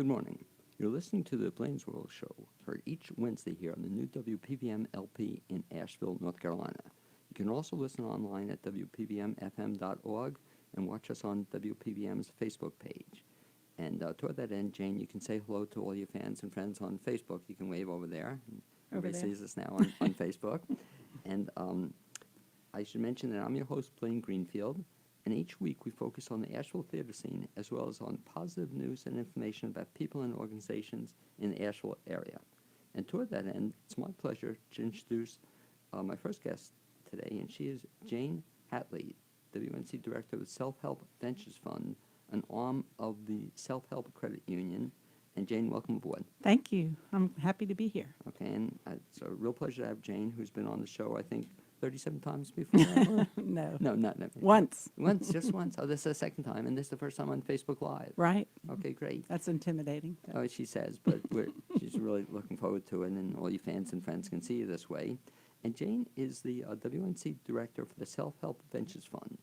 Good morning. You're listening to the Blain's World Show, heard each Wednesday here on the new WPVM LP in Asheville, North Carolina. You can also listen online at WPVMFM.org and watch us on WPVM's Facebook page. And toward that end, Jane, you can say hello to all your fans and friends on Facebook. You can wave over there. Everybody sees us now on Facebook. And I should mention that I'm your host, Blaine Greenfield. And each week we focus on the Asheville theater scene as well as on positive news and information about people and organizations in the Asheville area. And toward that end, it's my pleasure to introduce my first guest today, and she is Jane Hatley, WNC Director of the Self-Help Ventures Fund, an arm of the Self-Help Credit Union. And Jane, welcome aboard. Thank you. I'm happy to be here. Okay, and it's a real pleasure to have Jane, who's been on the show, I think, 37 times before? No. No, not Once. Once, just once. Oh, this is the second time, and this is the first time on Facebook Live. Right. Okay, great. That's intimidating. Oh, she says, but she's really looking forward to it, and all your fans and friends can see you this way. And Jane is the WNC Director for the Self-Help Ventures Fund.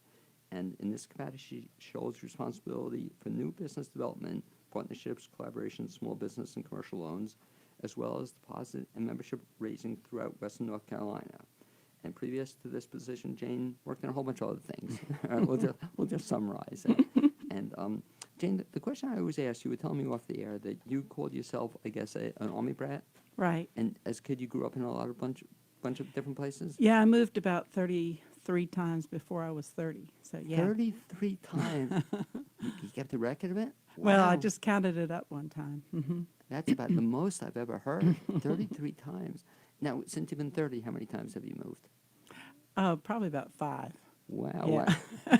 And in this capacity, she shows responsibility for new business development, partnerships, collaborations, small business and commercial loans, as well as deposit and membership raising throughout Western North Carolina. And previous to this position, Jane worked on a whole bunch of other things. We'll just summarize it. And Jane, the question I always ask, you were telling me off the air that you called yourself, I guess, an Army brat. Right. And as a kid, you grew up in a lot of bunch of different places. Yeah, I moved about 33 times before I was 30. So yeah. 33 times. You kept the record of it? Well, I Wow. just counted it up one time. Mm-hmm. That's about the most I've ever heard. 33 times. Now, since you've been 30, how many times have you moved? Probably about 5. Wow. Yeah.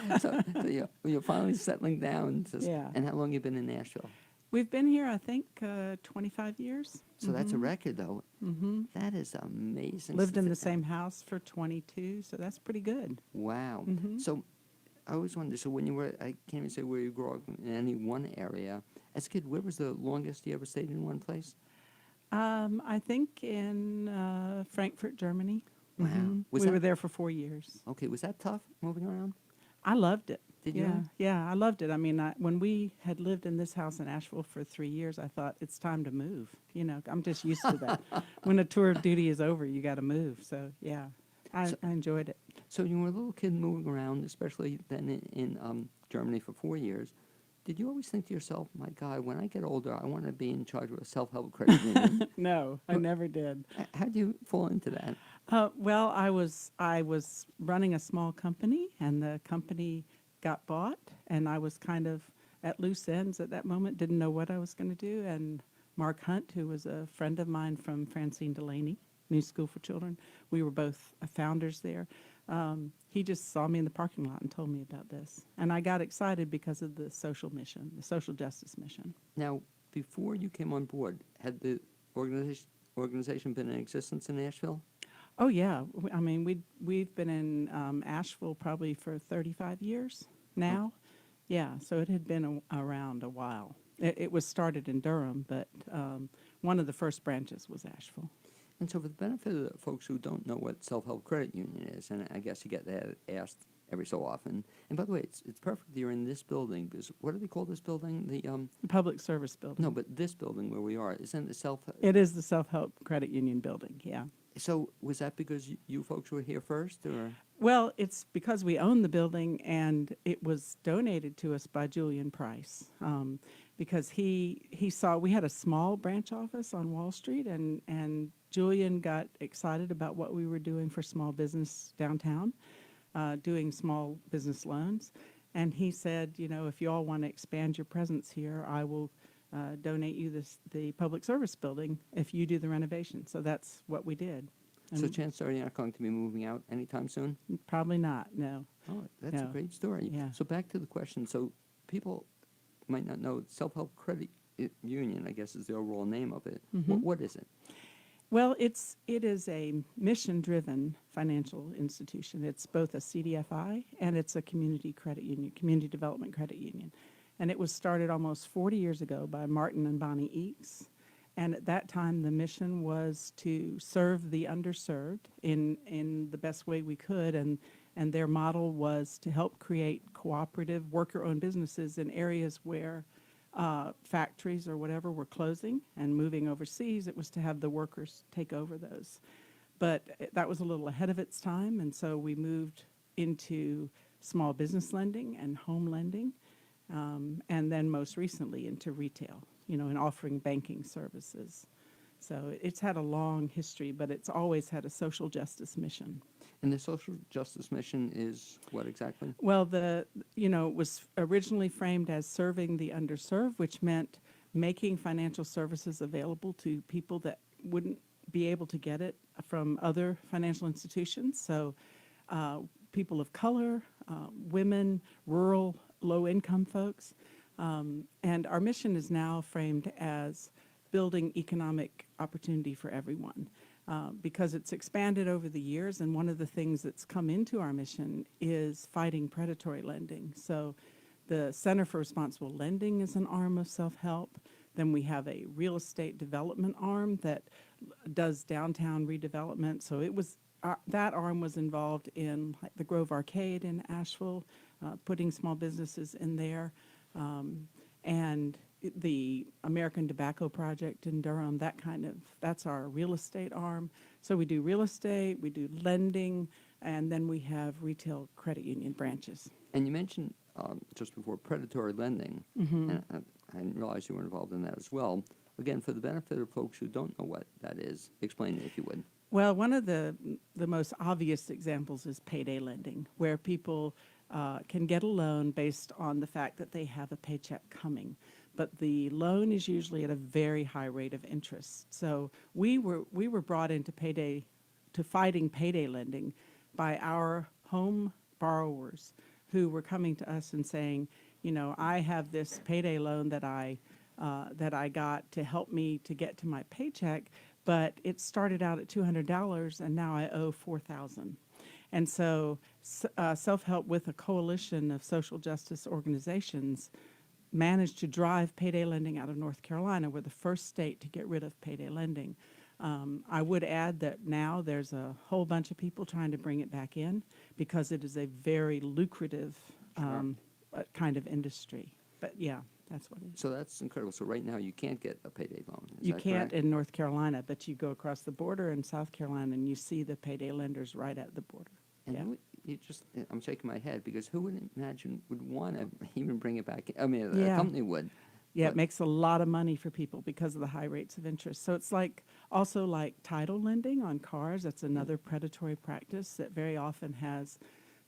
Wow. so you're finally settling down. Yeah. And how long you been in Nashville? We've been here, I think, 25 years. So that's a record, though. Mm-hmm. That is amazing. Lived in the same house for 22, so that's pretty good. Wow. Mm-hmm. So I always wondered, so when you were, I can't even say where you grew up in any one area. As a kid, where was the longest you ever stayed in one place? I think in Frankfurt, Germany. Wow. Mm-hmm. Was We that- were there for 4 years. Okay, was that tough, moving around? I loved it. Did yeah, you? Yeah, I loved it. I mean, when we had lived in this house in Asheville for 3 years, I thought it's time to move. You know, I'm just used to that. When a tour of duty is over, you got to move. So yeah, I enjoyed it. So you were a little kid moving around, especially then in Germany for 4 years. Did you always think to yourself, my God, when I get older, I want to be in charge of a self-help credit union? No, I never did. How did you fall into that? Well, I was running a small company, and the company got bought, and I was kind of at loose ends at that moment, didn't know what I was going to do. And Mark Hunt, who was a friend of mine from Francine Delaney, New School for Children, we were both founders there. He just saw me in the parking lot and told me about this. And I got excited because of the social mission, the social justice mission. Now, before you came on board, had the organization been in existence in Nashville? Oh, yeah. I mean, we've been in Asheville probably for 35 years now. Yeah, so it had been around a while. It was started in Durham, but one of the first branches was Asheville. And so for the benefit of the folks who don't know what self-help credit union is, and I guess you get that asked every so often. And by the way, it's perfect you're in this building, because what do they call this building? The Public service building. No, but this building where we are, isn't it It is the Self-Help Credit Union building, yeah. So was that because you folks were here first, or? Well, it's because we own the building, and it was donated to us by Julian Price, because he saw we had a small branch office on Wall Street, and Julian got excited about what we were doing for small business downtown, doing small business loans. And he said, you know, if you all want to expand your presence here, I will donate you the public service building if you do the renovation. So that's what we did. So chances are you're not going to be moving out anytime soon? Probably not, no. Oh, that's a No. great story. Yeah. So back to the question. So people might not know Self-Help Credit Union, I guess is the overall name of it. Mhm. What is it? Well, it is a mission-driven financial institution. It's both a CDFI and it's a community credit union, community development credit union. And it was started almost 40 years ago by Martin and Bonnie Eakes. And at that time, the mission was to serve the underserved in the best way we could. And their model was to help create cooperative worker-owned businesses in areas where factories or whatever were closing and moving overseas, it was to have the workers take over those. But that was a little ahead of its time, and so we moved into small business lending and home lending, and then most recently into retail, and offering banking services. So it's had a long history, but it's always had a social justice mission. And the social justice mission is what exactly? Well, it was originally framed as serving the underserved, which meant making financial services available to people that wouldn't be able to get it from other financial institutions. So people of color, women, rural, low-income folks. And our mission is now framed as building economic opportunity for everyone. Because it's expanded over the years, and one of the things that's come into our mission is fighting predatory lending. So the Center for Responsible Lending is an arm of self-help. Then we have a real estate development arm that does downtown redevelopment. So it was that arm was involved in like the Grove Arcade in Asheville, putting small businesses in there, and the American Tobacco Project in Durham, that's our real estate arm. So we do real estate, we do lending, and then we have retail credit union branches. And you mentioned just before predatory lending, and I didn't realize you were involved in that as well. Again, for the benefit of folks who don't know what that is, explain it if you would. Well, one of the most obvious examples is payday lending, where people can get a loan based on the fact that they have a paycheck coming. But the loan is usually at a very high rate of interest. So we were brought into fighting payday lending by our home borrowers who were coming to us and saying, I have this payday loan that I got to help me to get to my paycheck, but it started out at $200 and now I owe $4,000. And so self-help with a coalition of social justice organizations managed to drive payday lending out of North Carolina. We're the first state to get rid of payday lending. I would add that now there's a whole bunch of people trying to bring it back in because it is a very lucrative kind of industry. But yeah, that's what it is. So that's incredible. So right now you can't get a payday loan. Is You that can't correct? in North Carolina, but you go across the border in South Carolina and you see the payday lenders right at the border. And Yeah. I'm shaking my head because who would imagine would want to even bring it back? I mean, a Yeah. company would. Yeah, But- it makes a lot of money for people because of the high rates of interest. So it's also like title lending on cars. That's another predatory practice that very often has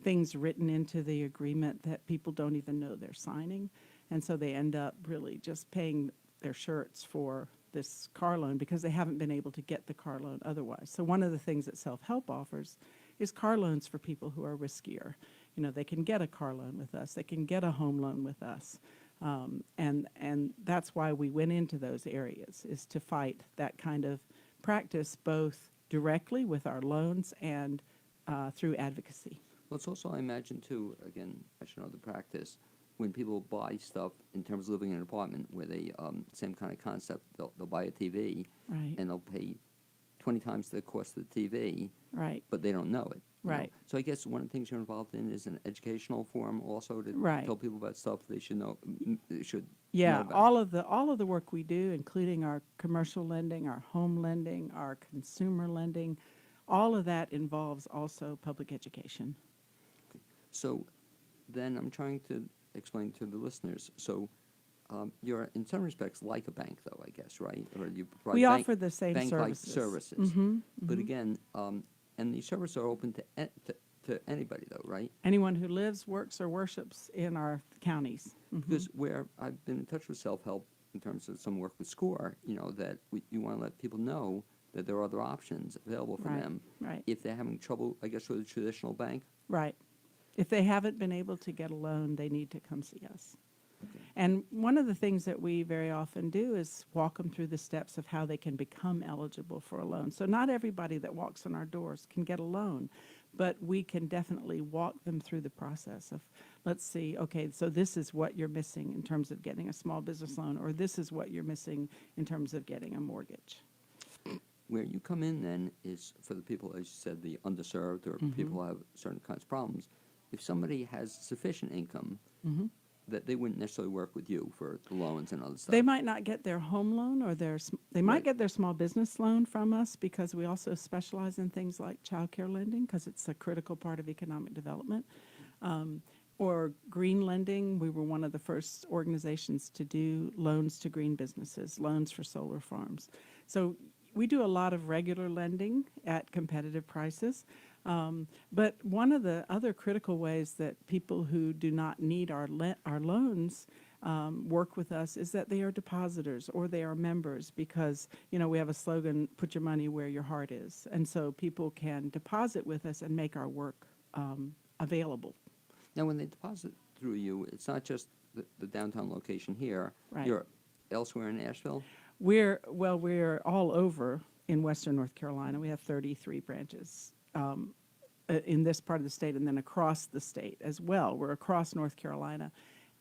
things written into the agreement that people don't even know they're signing. And so they end up really just paying their shirts for this car loan because they haven't been able to get the car loan otherwise. So one of the things that self-help offers is car loans for people who are riskier. They can get a car loan with us. They can get a home loan with us. And that's why we went into those areas, is to fight that kind of practice both directly with our loans and through advocacy. Well, it's also, I imagine, too, again, I should know the practice, when people buy stuff in terms of living in an apartment where they, same kind of concept, they'll buy a TV Right. and they'll pay 20 times the cost of the TV, Right. but they don't know it. Right. So I guess one of the things you're involved in is an educational forum also to Right. tell people about stuff they should know, know Yeah, about. all of the work we do, including our commercial lending, our home lending, our consumer lending, all of that involves also public education. So then I'm trying to explain to the listeners. So you're in some respects like a bank, though, I guess, right? Or you provide We offer the same bank-like services. services. But again, and these services are open to anybody, though, right? Anyone who lives, works, or worships in our counties. Because where I've been in touch with self-help in terms of some work with SCORE, that you want to let people know that there are other options available for Right, them right. if they're having trouble, I guess, with a traditional bank. Right. If they haven't been able to get a loan, they need to come see us. And one of the things that we very often do is walk them through the steps of how they can become eligible for a loan. So not everybody that walks in our doors can get a loan, but we can definitely walk them through the process of, let's see, okay, so this is what you're missing in terms of getting a small business loan, or this is what you're missing in terms of getting a mortgage. Where you come in then is for the people, as you said, the underserved or people who have certain kinds of problems. If somebody has sufficient income, that they wouldn't necessarily work with you for the loans and other stuff. They might not get their home loan or they might Right. get their small business loan from us because we also specialize in things like childcare lending because it's a critical part of economic development. Or green lending. We were one of the first organizations to do loans to green businesses, loans for solar farms. So we do a lot of regular lending at competitive prices. But one of the other critical ways that people who do not need our loans work with us is that they are depositors or they are members because, we have a slogan, put your money where your heart is. And so people can deposit with us and make our work available. Now, when they deposit through you, it's not just the downtown location here. Right. You're elsewhere in Asheville? We're all over in Western North Carolina. We have 33 branches in this part of the state and then across the state as well. We're across North Carolina.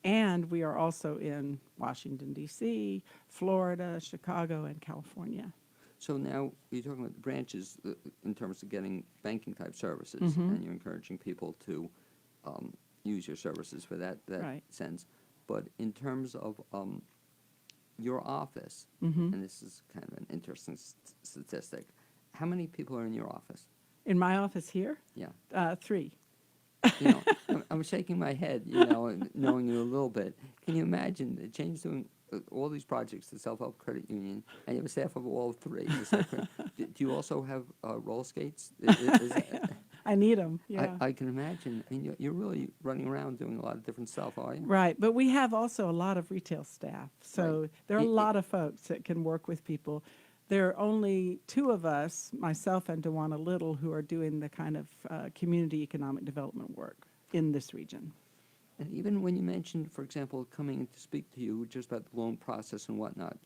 And we are also in Washington, D.C., Florida, Chicago, and California. So now you're talking about the branches in terms of getting banking type services, and you're encouraging people to use your services for that Right. sense. But in terms of your office, Mm-hmm. and this is kind of an interesting statistic, how many people are in your office? In my office here, Yeah. 3. I'm shaking my head, knowing you a little bit. Can you imagine Jane's doing all these projects, the self-help credit union, and you have a staff of all 3? Do you also have roller skates? I need them, yeah. I can imagine. I mean, you're really running around doing a lot of different stuff, are you? Right, but we have also a lot of retail staff. So Right. there are a lot of folks that can work with people. There are only 2 of us, myself and Dewana Little, who are doing the kind of community economic development work in this region. And even when you mentioned, for example, coming in to speak to you just about the loan process and whatnot,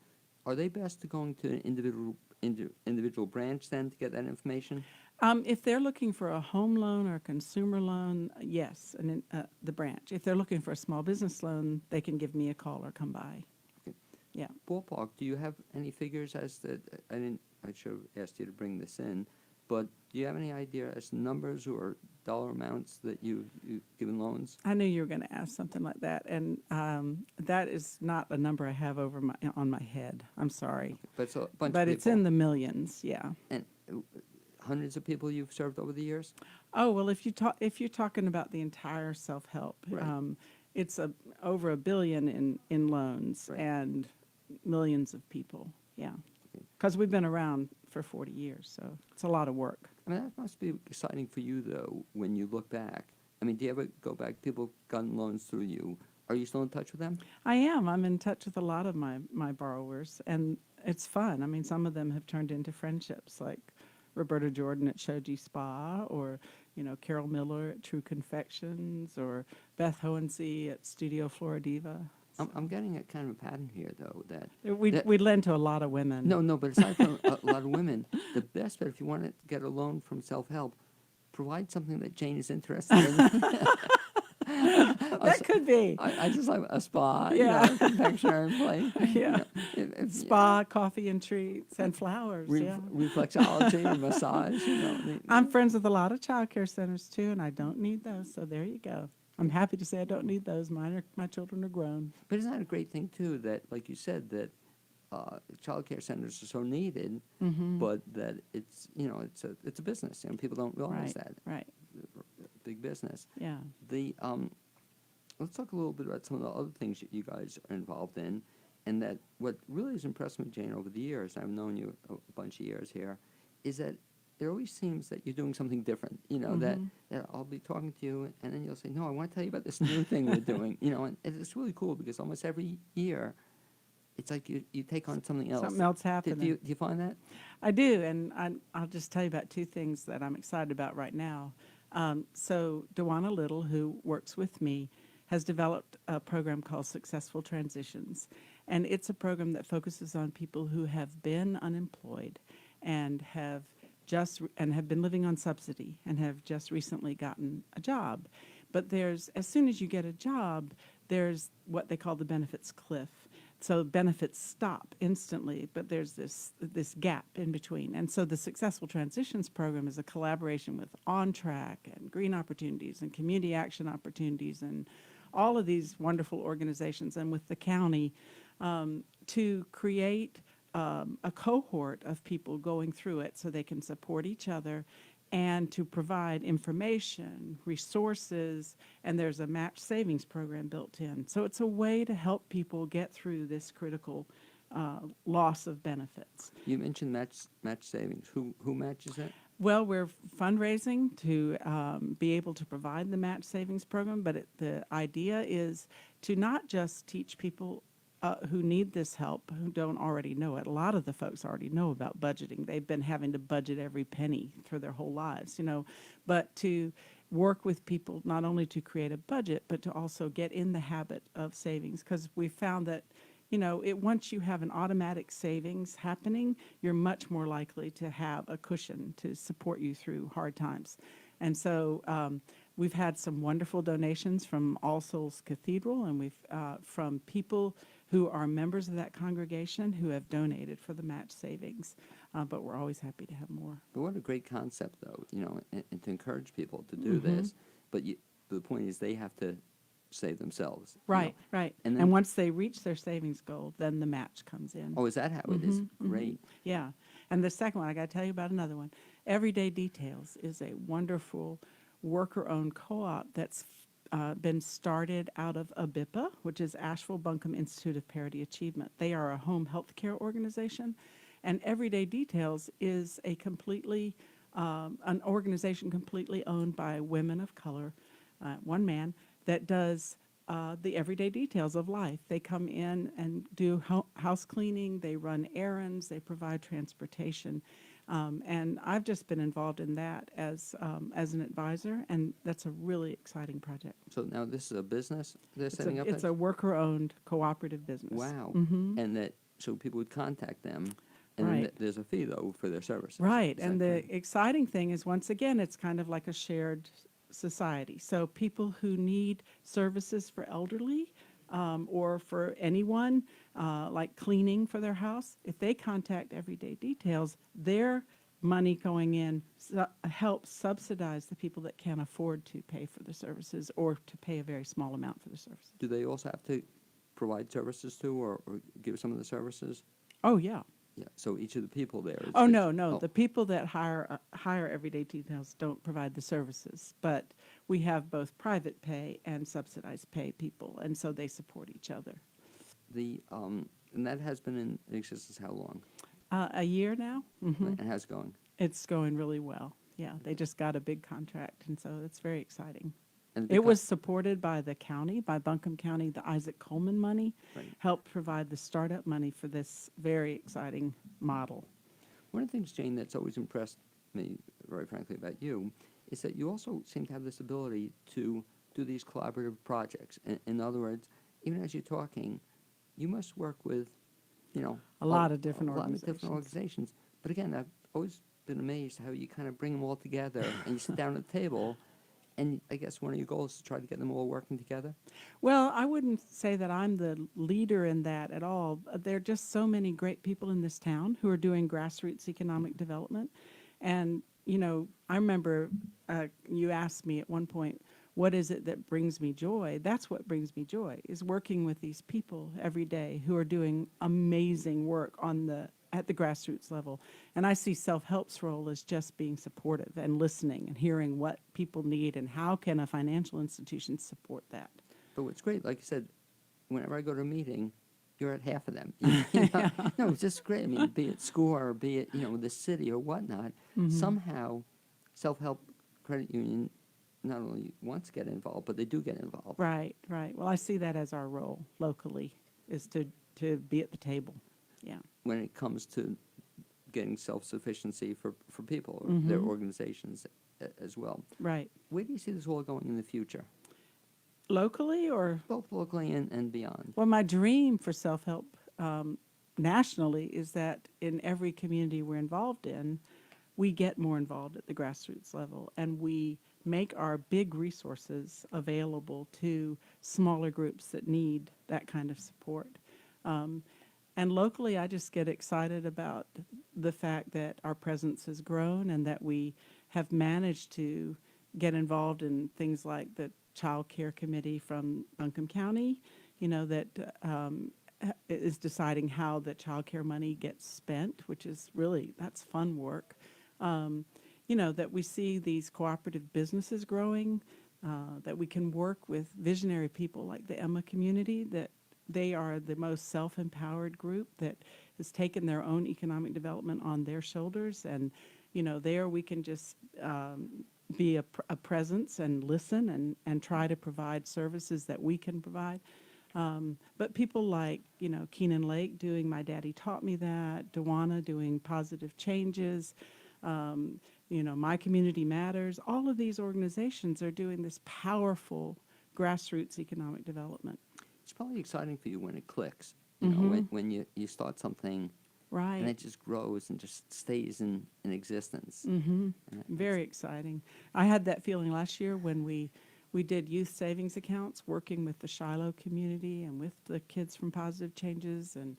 are they best to going to an individual branch then to get that information? If they're looking for a home loan or a consumer loan, yes, and the branch. If they're looking for a small business loan, they can give me a call or come by. Okay. Yeah. Ballpark, do you have any figures as to, I should have asked you to bring this in, but do you have any idea as to numbers or dollar amounts that you've given loans? I knew you were going to ask something like that, and that is not a number I have on my head. I'm sorry, But it's a bunch but of it's people. in the millions. Yeah. And hundreds of people you've served over the years? Oh well, if you're talking about the entire self-help, Right. it's over $1 billion in loans Right. and millions of people. Yeah, Okay. because we've been around for 40 years, so it's a lot of work. I mean, that must be exciting for you, though, when you look back. I mean, do you ever go back? People gotten loans through you. Are you still in touch with them? I am. I'm in touch with a lot of my borrowers, and it's fun. I mean, some of them have turned into friendships, like Roberta Jordan at Shoji Spa, or Carol Miller at True Confections, or Beth Hohensee at Studio Floradiva. I'm getting a kind of a pattern here, though, that We lend to a lot of women. No, but aside from a lot of women, the best bet if you want to get a loan from self-help, provide something that Jane is interested in. That could be. I just like a spa, Yeah. a confectionery place. Yeah. If- Spa, coffee and treats, and flowers. Yeah. reflexology, massage. I'm friends with a lot of child care centers too, and I don't need those. So there you go. I'm happy to say I don't need those. My children are grown. But isn't that a great thing too? That, like you said, that child care centers are so needed, but that it's it's a business, and people don't realize that. Right. Big business. Yeah. Let's talk a little bit about some of the other things that you guys are involved in, and that what really has impressed me, Jane, over the years, I've known you a bunch of years here, is that it always seems that you're doing something different, that I'll be talking to you, and then you'll say, no, I want to tell you about this new thing we're doing, and it's really cool because almost every year, it's like you take on something else. Something else happening. Do you find that? I do, and I'll just tell you about 2 things that I'm excited about right now. So Dewana Little, who works with me, has developed a program called Successful Transitions, and it's a program that focuses on people who have been unemployed and have been living on subsidy and have just recently gotten a job. But as soon as you get a job, there's what they call the benefits cliff. So benefits stop instantly, but there's this gap in between. And so the Successful Transitions program is a collaboration with On Track and Green Opportunities and Community Action Opportunities and all of these wonderful organizations and with the county to create a cohort of people going through it so they can support each other and to provide information, resources, and there's a match savings program built in. So it's a way to help people get through this critical loss of benefits. You mentioned match savings. Who matches that? Well, we're fundraising to be able to provide the match savings program, but the idea is to not just teach people who need this help, who don't already know it. A lot of the folks already know about budgeting. They've been having to budget every penny for their whole lives, but to work with people not only to create a budget, but to also get in the habit of savings, because we found that once you have an automatic savings happening, you're much more likely to have a cushion to support you through hard times. And so we've had some wonderful donations from All Souls Cathedral, and we've from people who are members of that congregation who have donated for the match savings. But we're always happy to have more. But what a great concept, though, and to encourage people to do this. But the point is they have to save themselves. Right, right. And once they reach their savings goal, then the match comes in. Oh, is that how it is? Great. Yeah. And the second one, I got to tell you about another one. Everyday Details is a wonderful worker-owned co-op that's been started out of ABIPA, which is Asheville Buncombe Institute of Parity Achievement. They are a home health care organization, and Everyday Details is a completely an organization completely owned by women of color, one man, that does the everyday details of life. They come in and do house cleaning, they run errands, they provide transportation. And I've just been involved in that as an advisor, and that's a really exciting project. So now this is a business they're setting up? It's a worker-owned cooperative business. Wow. And so people would contact them, and Right. then there's a fee, though, for their services. Right, Is and that the correct? exciting thing is, once again, it's kind of like a shared society. So people who need services for elderly or for anyone, like cleaning for their house, if they contact Everyday Details, their money going in helps subsidize the people that can't afford to pay for the services or to pay a very small amount for the services. Do they also have to provide services to or give some of the services? Oh, yeah. Yeah, so each of the people there is... Oh, is- no. oh, The people that hire Everyday Details don't provide the services, but we have both private pay and subsidized pay people, and so they support each other. and that has been in existence how long? A year now. And how's it going? It's going really well. Yeah, they just got a big contract, and so it's very exciting. And It was supported by the county, by Buncombe County. The Isaac Coleman money Right. helped provide the startup money for this very exciting model. One of the things, Jane, that's always impressed me, very frankly, about you, is that you also seem to have this ability to do these collaborative projects. In other words, even as you're talking, you must work with, A lot of different a lot of different organizations. organizations. But again, I've always been amazed how you kind of bring them all together and you sit down at the table, and I guess one of your goals is to try to get them all working together. Well, I wouldn't say that I'm the leader in that at all. There are just so many great people in this town who are doing grassroots economic development. And, I remember you asked me at one point, what is it that brings me joy? That's what brings me joy, is working with these people every day who are doing amazing work at the grassroots level. And I see self-help's role as just being supportive and listening and hearing what people need and how can a financial institution support that. But what's great, like you said, whenever I go to a meeting, you're at half of them. No, it's just great. I mean, be it SCORE or be it, the city or whatnot, somehow self-help credit union not only wants to get involved, but they do get involved. Right, right. Well, I see that as our role locally, is to be at the table. Yeah. When it comes to getting self-sufficiency for people or their organizations as well. Right. Where do you see this all going in the future, Locally or? both locally and beyond? Well, my dream for self-help nationally is that in every community we're involved in, we get more involved at the grassroots level and we make our big resources available to smaller groups that need that kind of support. And locally, I just get excited about the fact that our presence has grown and that we have managed to get involved in things like the child care committee from Buncombe County, that is deciding how the child care money gets spent, which is really, that's fun work. That we see these cooperative businesses growing, that we can work with visionary people like the Emma community, that they are the most self-empowered group that has taken their own economic development on their shoulders. And, there we can just be a presence and listen and try to provide services that we can provide. But people like, Keenan Lake doing My Daddy Taught Me That, Dewana doing Positive Changes, My Community Matters, all of these organizations are doing this powerful grassroots economic development. It's probably exciting for you when it clicks, when you start something, Right. and it just grows and just stays in existence. Very exciting. I had that feeling last year when we did youth savings accounts, working with the Shiloh community and with the kids from Positive Changes and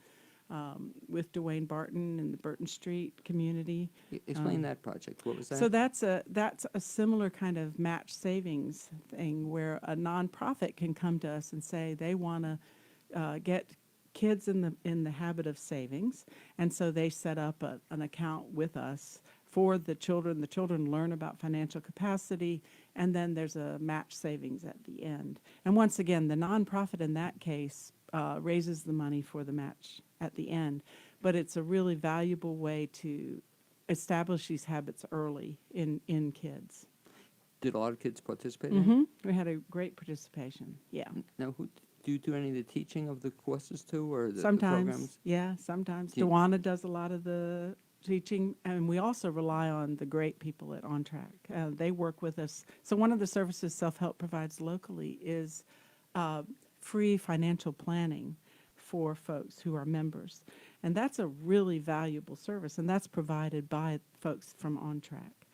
with Dwayne Barton and the Burton Street community. Explain that project. What was that? So that's a similar kind of match savings thing where a nonprofit can come to us and say they want to get kids in the habit of savings, and so they set up an account with us for the children. The children learn about financial capacity, and then there's a match savings at the end. And once again, the nonprofit in that case raises the money for the match at the end, but it's a really valuable way to establish these habits early in kids. Did a lot of kids participate in it? We had a great participation. Yeah. Now, do you do any of the teaching of the courses too, or the Sometimes, programs? yeah, sometimes. Do you- Dewana does a lot of the teaching, and we also rely on the great people at On Track. They work with us. So one of the services Self-Help provides locally is free financial planning for folks who are members. And that's a really valuable service, and that's provided by folks from On Track.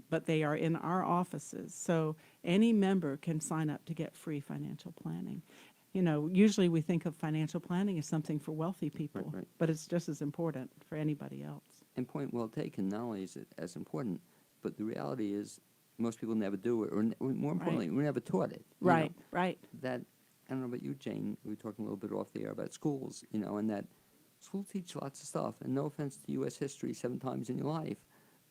But they are in our offices, so any member can sign up to get free financial planning. Usually we think of financial planning as something for wealthy people, Right. but it's just as important for anybody else. And point well taken. Not only is it as important, but the reality is most people never do it, or more importantly, we're never taught it. you Right, know. right. That, I don't know about you, Jane, we were talking a little bit off the air about schools, and that schools teach lots of stuff, and no offense to U.S. history 7 times in your life,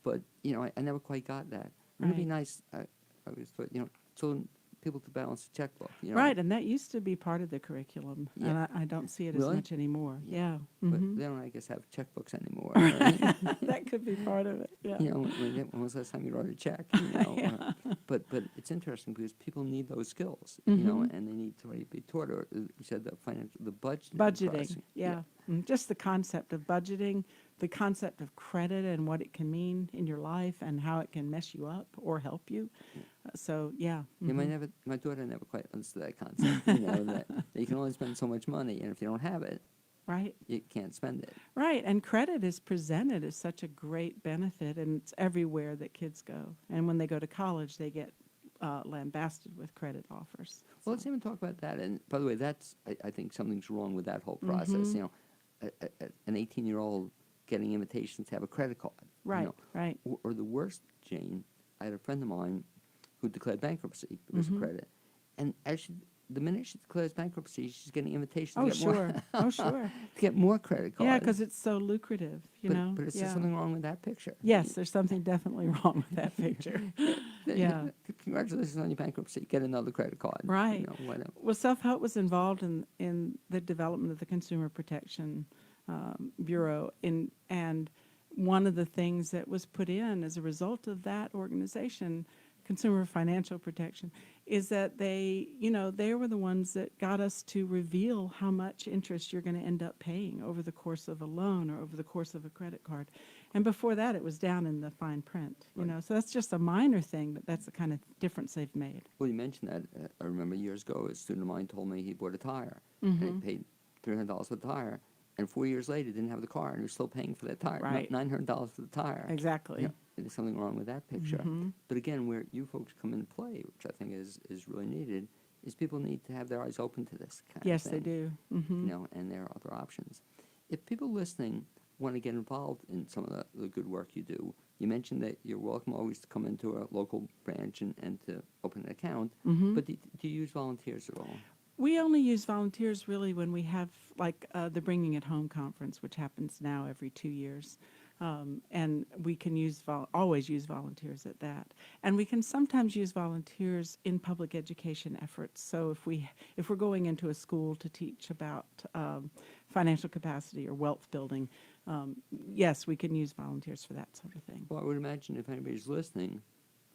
but, I never quite got that. Wouldn't it be Right. nice, I always thought, children, people to balance the checkbook, Right, and that used to be part of the curriculum, and Yeah. I don't see it Really? as much anymore. Yeah. But Mhm. they don't, I guess, have checkbooks anymore. Right? That could be part of it, yeah. When was the last time you wrote a check? But it's interesting because people need those skills, Mhm. and they need to be taught. Or you said the budgeting. Budgeting, process. yeah. Just the concept of budgeting, the concept of credit and what it can mean in your life and how it can mess you up or help you. So, yeah. Yeah, Mhm. my daughter never quite understood that concept. That you can only spend so much money, and if you don't have it, Right, you can't spend it. right. And credit is presented as such a great benefit, and it's everywhere that kids go. And when they go to college, they get lambasted with credit offers. Well, let's even talk about that. And by the way, I think something's wrong with that whole process. Mhm. An 18-year-old getting invitations to have a credit card. Right, right. Or the worst, Jane, I had a friend of mine who declared bankruptcy because of credit. And the minute she declares bankruptcy, she's getting invitations Oh, to get more, sure. Oh, sure. to get more credit cards. Yeah, because it's so lucrative, But it's yeah. just something wrong with that picture. Yes, there's something definitely wrong with that picture. Yeah. Congratulations on your bankruptcy. Get another credit card. Right. Whatever. Well, Self-Help was involved in the development of the Consumer Protection Bureau, and one of the things that was put in as a result of that organization, Consumer Financial Protection, is that they were the ones that got us to reveal how much interest you're going to end up paying over the course of a loan or over the course of a credit card. And before that, it was down in the fine print, Right. So that's just a minor thing, but that's the kind of difference they've made. Well, you mentioned that. I remember years ago, a student of mine told me he bought a tire. And he paid $300 for the tire. And 4 years later, didn't have the car, and he was still paying for that tire. Right. $900 for the tire. Exactly. There's something wrong with that picture. But again, where you folks come into play, which I think is really needed, is people need to have their eyes open to this kind Yes, of they thing. do. And there are other options. If people listening want to get involved in some of the good work you do, you mentioned that you're welcome always to come into a local branch and to open an account, but do you use volunteers at all? We only use volunteers really when we have like the Bringing It Home conference, which happens now every 2 years. And we can always use volunteers at that. And we can sometimes use volunteers in public education efforts. So if we're going into a school to teach about financial capacity or wealth building, yes, we can use volunteers for that sort of thing. Well, I would imagine if anybody's listening,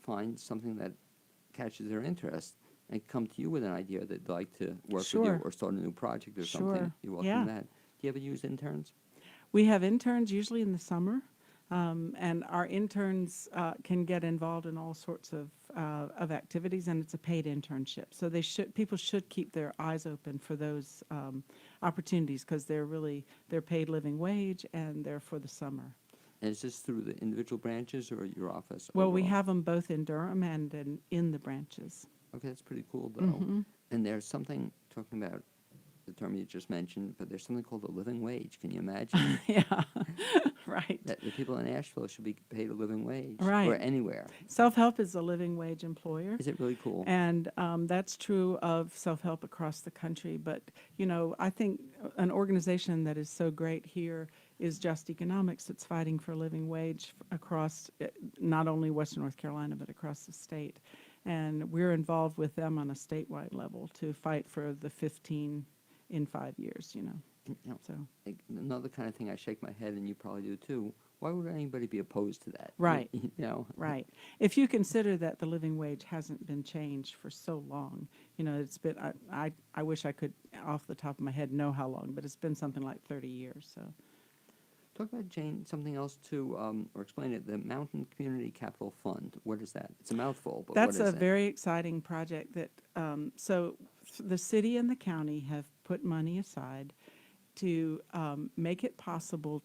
find something that catches their interest and come to you with an idea that they'd like to work with you Sure. or start a new project or Sure. something. You're welcome Yeah. to that. Do you ever use interns? We have interns usually in the summer, and our interns can get involved in all sorts of activities, and it's a paid internship. So people should keep their eyes open for those opportunities because they're paid living wage and they're for the summer. And is this through the individual branches or your office? Well, we overall? have them both in Durham and in the branches. Okay, that's pretty cool, though. And there's something, talking about the term you just mentioned, but there's something called a living wage. Can you imagine Yeah, right. that the people in Asheville should be paid a living wage? Right. Or anywhere. Self-help is a living wage employer. Is it really cool? And that's true of self-help across the country. But, I think an organization that is so great here is Just Economics that's fighting for a living wage across not only Western North Carolina, but across the state. And we're involved with them on a statewide level to fight for the 15 in 5 years, So, Another kind of thing I shake my head, and you probably do too. Why would anybody be opposed to that? Right. Right. If you consider that the living wage hasn't been changed for so long, it's been, I wish I could, off the top of my head, know how long, but it's been something like 30 years, so. Talk about, Jane, something else too, or explain it. The Mountain Community Capital Fund. What is that? It's a mouthful, but That's what is a it? very exciting project that, so the city and the county have put money aside to make it possible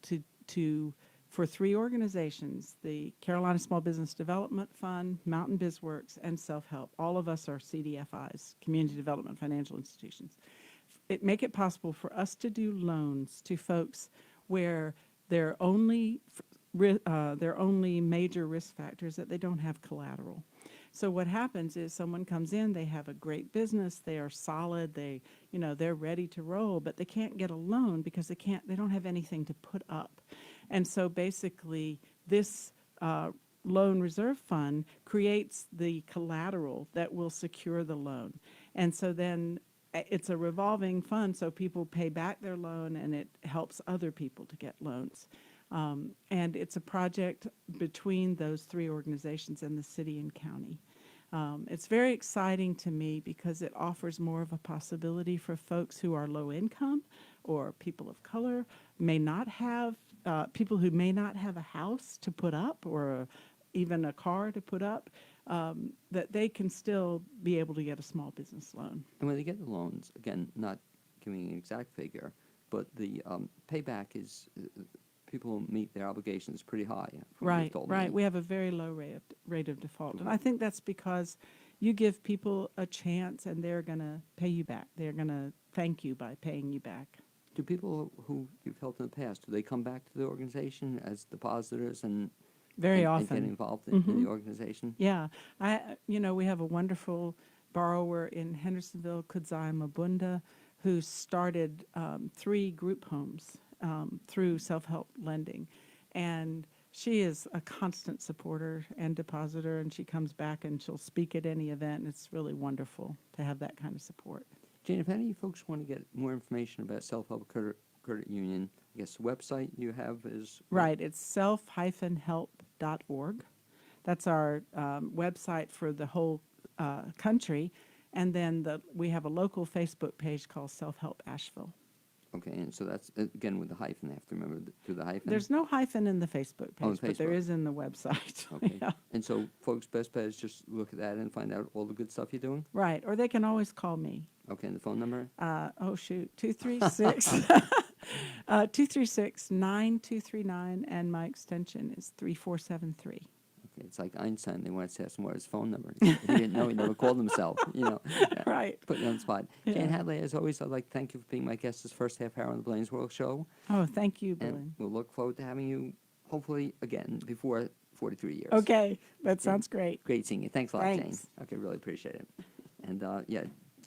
for 3 organizations, the Carolina Small Business Development Fund, Mountain BizWorks, and Self-Help. All of us are CDFIs, Community Development Financial Institutions. Make it possible for us to do loans to folks where their only major risk factor is that they don't have collateral. So what happens is someone comes in, they have a great business, they are solid, they're ready to roll, but they can't get a loan because they don't have anything to put up. And so basically this loan reserve fund creates the collateral that will secure the loan. And so then it's a revolving fund, so people pay back their loan and it helps other people to get loans. And it's a project between those 3 organizations and the city and county. It's very exciting to me because it offers more of a possibility for folks who are low income or people of color, people who may not have a house to put up or even a car to put up, that they can still be able to get a small business loan. And when they get the loans, again, not giving an exact figure, but the payback is, people meet their obligations pretty high. from what you've told me. Right. We have a very low rate of default. And I think that's because you give people a chance and they're going to pay you back. They're going to thank you by paying you back. Do people who you've helped in the past, do they come back to the organization as depositors and Very and often. get involved in the organization? Yeah. We have a wonderful borrower in Hendersonville, Kudzai Mabunda, who started 3 group homes through self-help lending. And she is a constant supporter and depositor, and she comes back and she'll speak at any event, and it's really wonderful to have that kind of support. Jane, if any folks want to get more information about Self-Help Credit Union, I guess the website you have is? Right, it's self-help.org. That's our website for the whole country. And then we have a local Facebook page called Self-Help Asheville. Okay, and so that's, again, with the hyphen. I have to remember to the hyphen? There's no hyphen in the Facebook Oh, page, but there Facebook. is in the website. Okay. Yeah. And so folks, best bet is just look at that and find out all the good stuff you're doing? Right, or they can always call me. Okay, and the phone number? 236 236-9239, and my extension is 3473. It's like Einstein. They wanted to ask him what his phone number. He didn't know. He never called himself. Right. Put you on the spot. Yeah. Jane Hadley, as always, I'd like to thank you for being my guest this first half hour on the Blaine's World Show. Oh, thank you, Billy. And we'll look forward to having you, hopefully, again, before 43 years. Okay, that sounds great. Great seeing you. Thanks a lot, Thanks. Jane. Okay, really appreciate it. And,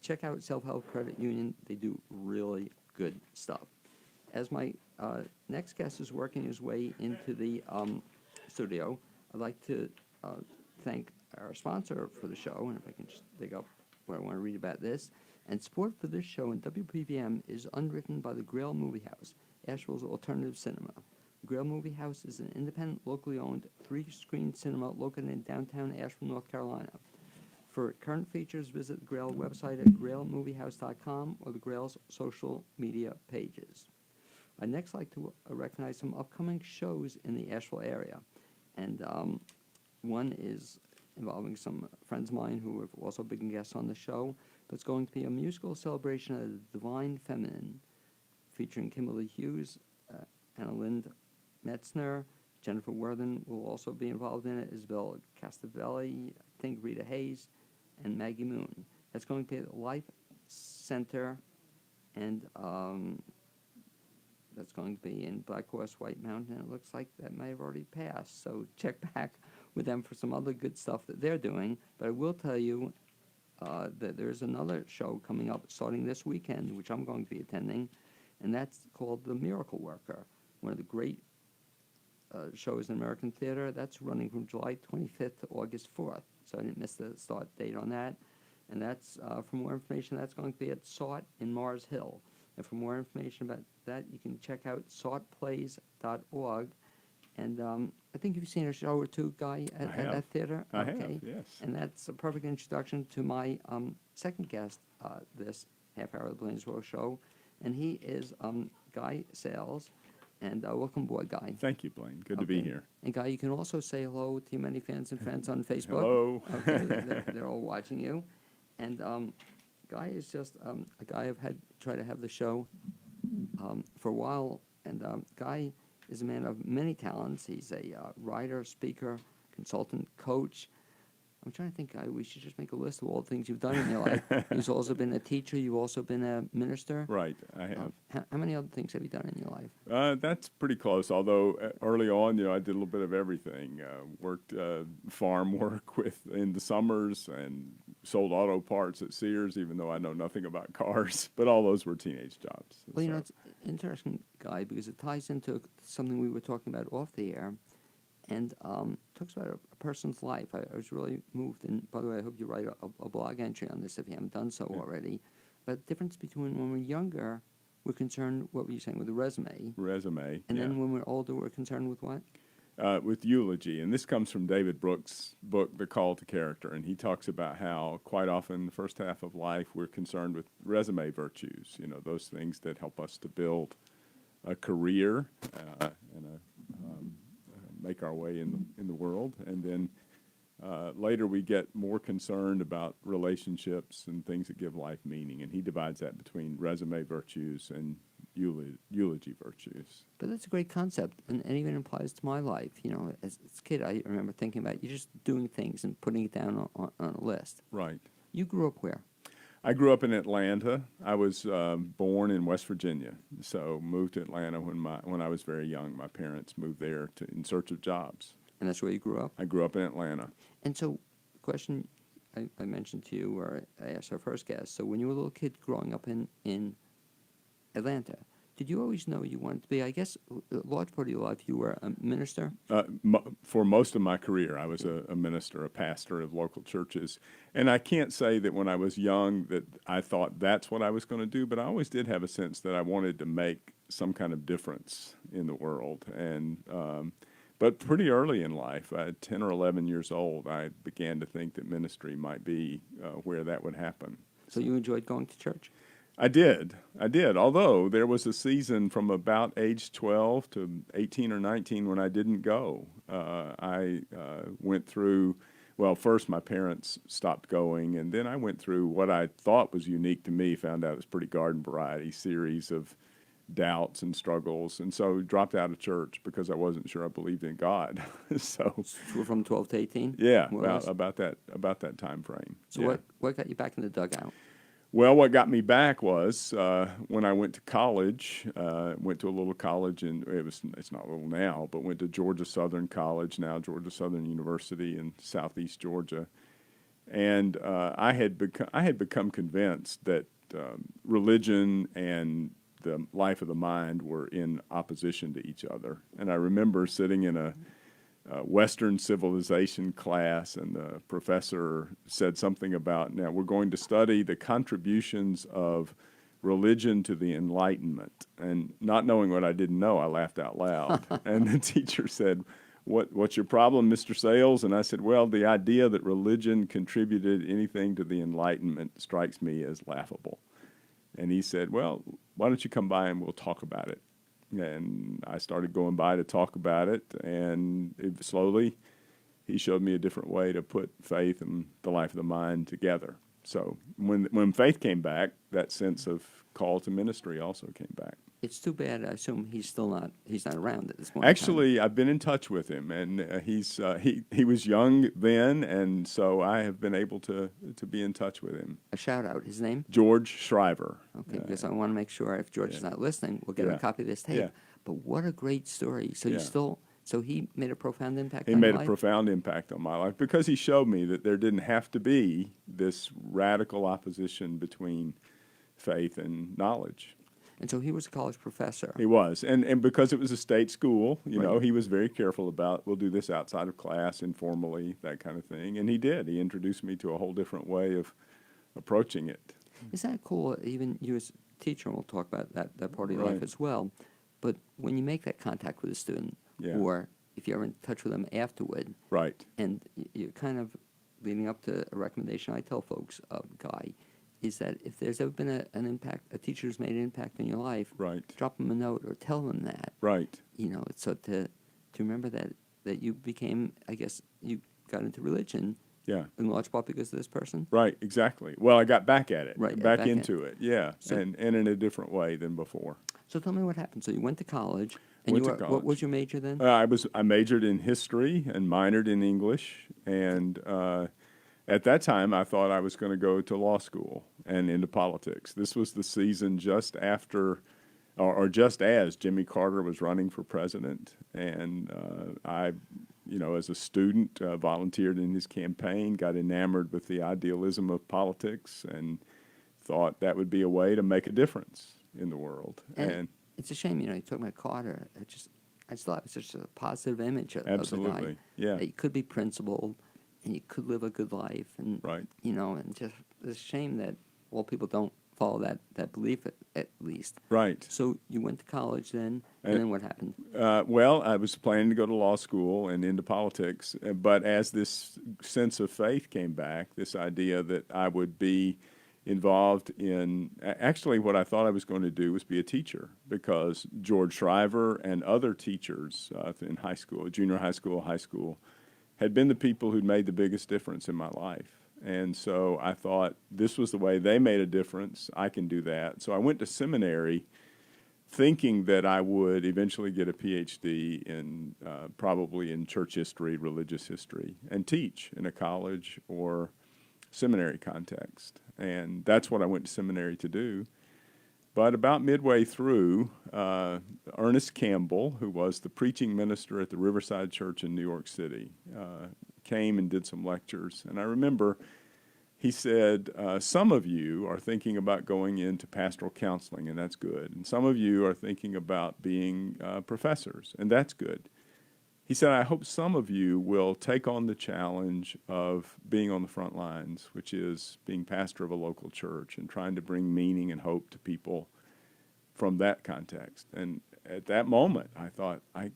check out Self-Help Credit Union. They do really good stuff. As my next guest is working his way into the studio, I'd like to thank our sponsor for the show, and if I can just dig up what I want to read about this. And support for this show in WPVM is underwritten by the Grail Movie House, Asheville's alternative cinema. The Grail Movie House is an independent, locally owned, 3-screen cinema located in downtown Asheville, North Carolina. For current features, visit the Grail website at grailmoviehouse.com or the Grail's social media pages. I'd next like to recognize some upcoming shows in the Asheville area. And one is involving some friends of mine who have also been guests on the show. But it's going to be a musical celebration of the Divine Feminine, featuring Kimberly Hughes, Anna Lind Metzner, Jennifer Worthen will also be involved in it, Isabel Castavelli, I think Rita Hayes, and Maggie Moon. That's going to be at the Life Center, and that's going to be in Black Horse, White Mountain, and it looks like that may have already passed. So check back with them for some other good stuff that they're doing. But I will tell you that there's another show coming up starting this weekend, which I'm going to be attending, and that's called The Miracle Worker, one of the great shows in American theater. That's running from July 25th to August 4th, so I didn't miss the start date on that. And that's, for more information, that's going to be at SAUT in Mars Hill. And for more information about that, you can check out sautplays.org. And I think you've seen a show or two, Guy, at that theater? I have, yes. And that's a perfect introduction to my second guest this half hour of the Blaine's World Show. And he is Guy Sayles. And welcome aboard, Guy. Thank you, Blaine. Good to be here. And Guy, you can also say hello to your many fans and friends on Facebook. Hello. Okay, they're all watching you. And Guy is just a guy I've had try to have the show for a while. And Guy is a man of many talents. He's a writer, speaker, consultant, coach. I'm trying to think, Guy, we should just make a list of all the things you've done in your life. You've also been a teacher. You've also been a minister. Right, I have. How many other things have you done in your life? That's pretty close, although early on, I did a little bit of everything. Worked farm work in the summers and sold auto parts at Sears, even though I know nothing about cars. But all those were teenage jobs. Well, it's interesting, Guy, because it ties into something we were talking about off the air, and talks about a person's life. I was really moved, and by the way, I hope you write a blog entry on this if you haven't done so already. But the difference between when we're younger, we're concerned, what were you saying, with the resume? Resume, And then when we're older, we're concerned with what? With eulogy, and this comes from David Brooks' book, The Call to Character, and he talks about how quite often the first half of life we're concerned with resume virtues, those things that help us to build a career and make our way in the world, and then later we get more concerned about relationships and things that give life meaning, and he divides that between resume virtues and eulogy virtues. But that's a great concept, and it even applies to my life. As a kid, I remember thinking about you just doing things and putting it down on a list. Right. You grew up where? I grew up in Atlanta. I was born in West Virginia, so moved to Atlanta when I was very young. My parents moved there in search of jobs. And that's where you grew up? I grew up in Atlanta. And so, the question I mentioned to you, or I asked our first guest, so when you were a little kid growing up in Atlanta, did you always know you wanted to be, I guess, a large part of your life, you were a minister? For most of my career, I was a minister, a pastor of local churches. And I can't say that when I was young that I thought that's what I was going to do, but I always did have a sense that I wanted to make some kind of difference in the world. And but pretty early in life, at 10 or 11 years old, I began to think that ministry might be where that would happen. So you enjoyed going to church? I did. Although there was a season from about age 12 to 18 or 19 when I didn't go. I went through, first my parents stopped going, and then I went through what I thought was unique to me, found out it was pretty garden variety series of doubts and struggles, and so dropped out of church because I wasn't sure I believed in God. So So from 12 to 18? yeah, More or less? about that time frame. So Yeah. what got you back in the dugout? Well, what got me back was when I went to college. Went to a little college, and it's not little now, but went to Georgia Southern College, now Georgia Southern University in Southeast Georgia, and I had become convinced that religion and the life of the mind were in opposition to each other. And I remember sitting in a Western civilization class, and the professor said something about, now we're going to study the contributions of religion to the Enlightenment. And not knowing what I didn't know, I laughed out loud. And the teacher said, what's your problem, Mr. Sayles? And I said, well, the idea that religion contributed anything to the Enlightenment strikes me as laughable. And he said, well, why don't you come by and we'll talk about it? And I started going by to talk about it, and slowly he showed me a different way to put faith and the life of the mind together. So when faith came back, that sense of call to ministry also came back. It's too bad. I assume he's not around at this point in time. Actually, I've been in touch with him, and he was young then, and so I have been able to be in touch with him. A shout out. His name? George Shriver. Okay, because I want to make sure if George is not listening, we'll get Yeah. a copy of this tape. Yeah. But what a great story. So Yeah. so he made a profound impact He on your made a life? profound impact on my life because he showed me that there didn't have to be this radical opposition between faith and knowledge. And so he was a college professor. He was, and because it was a state school, you know, Right. he was very careful about, we'll do this outside of class, informally, that kind of thing. And he did. He introduced me to a whole different way of approaching it. Isn't that cool? Even you as a teacher, and we'll talk about that part of your Right. life as well. But when you make that contact with a student, Yeah. or if you're in touch with them afterward, Right. and you're kind of leading up to a recommendation I tell folks, Guy, is that if there's ever been an impact, a teacher who's made an impact in your life, Right. drop them a note or tell them that. Right. You know, so to remember that you became, I guess, you got into religion Yeah. in large part because of this person. Right. Exactly. Well, I got back at it. Right, Back back in. into it. Yeah. So- and in a different way than before. So tell me what happened. So you went to college, and Went you to were, what college. was your major then? I majored in history and minored in English, and at that time I thought I was going to go to law school and into politics. This was the season just after, or just as Jimmy Carter was running for president, and I, you know, as a student, volunteered in his campaign, got enamored with the idealism of politics, and thought that would be a way to make a difference in the world. And it's a shame, you know, you talk about Carter. I still have such a positive image of the Absolutely, guy. yeah. That you could be principled, and you could live a good life, and Right. you know, and just it's a shame that all people don't follow that belief at least. Right. So you went to college then, and And- then what happened? Well, I was planning to go to law school and into politics, but as this sense of faith came back, this idea that I would be involved in, actually what I thought I was going to do was be a teacher, because George Shriver and other teachers in high school, junior high school, had been the people who'd made the biggest difference in my life. And so I thought this was the way they made a difference. I can do that. So I went to seminary thinking that I would eventually get a PhD in probably in church history, religious history, and teach in a college or seminary context. And that's what I went to seminary to do. But about midway through, Ernest Campbell, who was the preaching minister at the Riverside Church in New York City, came and did some lectures. And I remember he said, some of you are thinking about going into pastoral counseling, and that's good. And some of you are thinking about being professors, and that's good. He said, I hope some of you will take on the challenge of being on the front lines, which is being pastor of a local church and trying to bring meaning and hope to people from that context. And at that moment, I thought, I